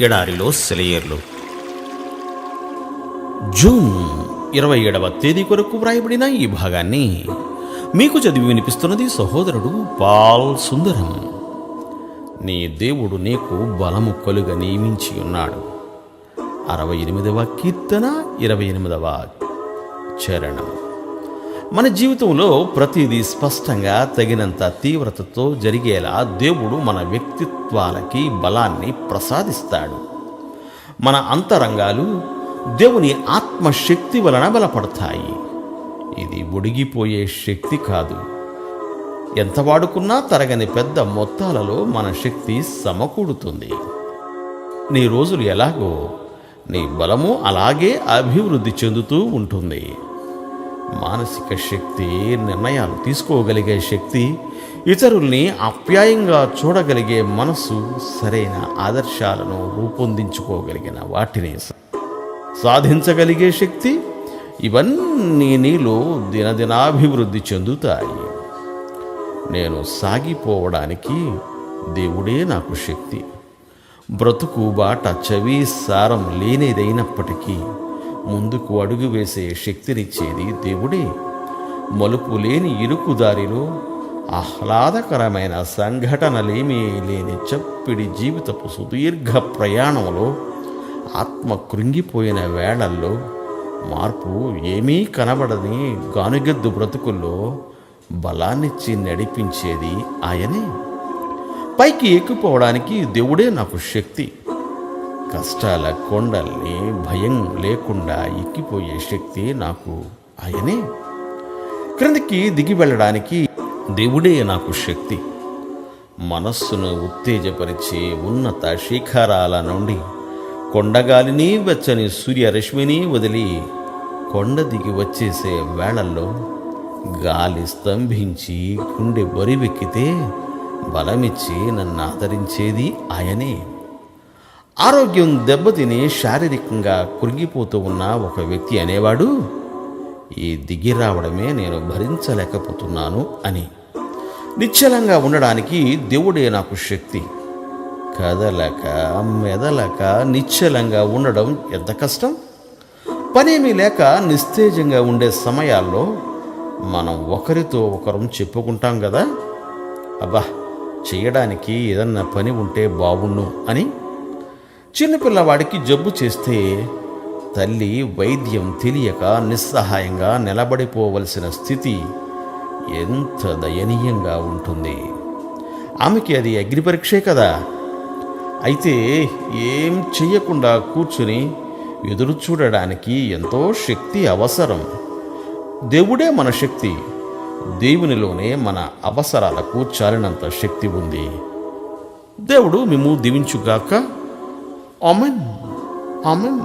ఎడారిలో సెలయేర్లు. జూన్ 27వ తేదీ కొరకు వ్రాయబడిన ఈ భాగాన్ని మీకు చదివి వినిపిస్తున్నది సహోదరుడు పాల్ సుందరం. నీ దేవుడు నీకు బలము కలుగ నియమించి ఉన్నాడు. 68వ కీర్తన 28వ చరణం. మన జీవితంలో ప్రతిదీ స్పష్టంగా తగినంత తీవ్రతతో జరిగేలా దేవుడు మన వ్యక్తిత్వాలకి బలాన్ని ప్రసాదిస్తాడు. మన అంతరంగాలు దేవుని ఆత్మశక్తి వలన బలపడతాయి. ఇది ఒడిగిపోయే శక్తి కాదు. ఎంత వాడుకున్నా తరగని పెద్ద మొత్తాలలో మన శక్తి సమకూడుతుంది. నీ రోజులు ఎలాగో నీ బలము అలాగే అభివృద్ధి చెందుతూ ఉంటుంది. మానసిక శక్తి, నిర్ణయాలు తీసుకోగలిగే శక్తి, ఇతరుల్ని ఆప్యాయంగా చూడగలిగే మనసు, సరైన ఆదర్శాలను రూపొందించుకోగలిగిన వాటిని సాధించగలిగే శక్తి, ఇవన్నీ నీలో దినదినాభివృద్ధి చెందుతాయి. నేను సాగిపోవడానికి దేవుడే నాకు శక్తి. బ్రతుకు బాట చవి సారం లేనిదైనప్పటికీ ముందుకు అడుగు వేసే శక్తినిచ్చేది దేవుడే. మలుపు లేని ఇరుకుదారిలో, ఆహ్లాదకరమైన సంఘటనలేమీ లేని చప్పిడి జీవితపు సుదీర్ఘ ప్రయాణంలో, ఆత్మ కృంగిపోయిన వేళల్లో, మార్పు ఏమీ కనబడని గానుగెద్దు బ్రతుకుల్లో బలాన్నిచ్చి నడిపించేది ఆయనే. పైకి ఎక్కిపోవడానికి దేవుడే నాకు శక్తి. కష్టాల కొండల్ని భయం లేకుండా ఎక్కిపోయే శక్తి నాకు ఆయనే. క్రిందికి దిగి వెళ్ళడానికి దేవుడే నాకు శక్తి. మనస్సును ఉత్తేజపరిచే ఉన్నత శిఖరాల నుండి కొండగాలిని, వెచ్చని సూర్యరశ్మిని వదిలి కొండ దిగి వచ్చేసే వేళల్లో గాలి స్తంభించి గుండె బరివెక్కితే బలమిచ్చి నన్ను ఆదరించేది ఆయనే. ఆరోగ్యం దెబ్బతిని శారీరకంగా కృంగిపోతూ ఉన్న ఒక వ్యక్తి అనేవాడు, ఈ దిగి రావడమే నేను భరించలేకపోతున్నాను అని. నిశ్చలంగా ఉండడానికి దేవుడే నాకు శక్తి. కదలక మెదలక నిశ్చలంగా ఉండడం ఎంత కష్టం. పనేమీ లేక నిస్తేజంగా ఉండే సమయాల్లో మనం ఒకరితో ఒకరం చెప్పుకుంటాం కదా, అబ్బా చేయడానికి ఏదన్నా పని ఉంటే బాగుండు అని. చిన్నపిల్లవాడికి జబ్బు చేస్తే తల్లి వైద్యం తెలియక నిస్సహాయంగా నిలబడిపోవలసిన స్థితి ఎంత దయనీయంగా ఉంటుంది. ఆమెకి అది అగ్నిపరీక్షే కదా. అయితే ఏం చెయ్యకుండా కూర్చుని ఎదురు చూడడానికి ఎంతో శక్తి అవసరం. దేవుడే మన శక్తి. దేవునిలోనే మన అవసరాలకు చాలినంత శక్తి ఉంది. దేవుడు మేము దీవించుగాక. ఆమెన్. ఆమెన్.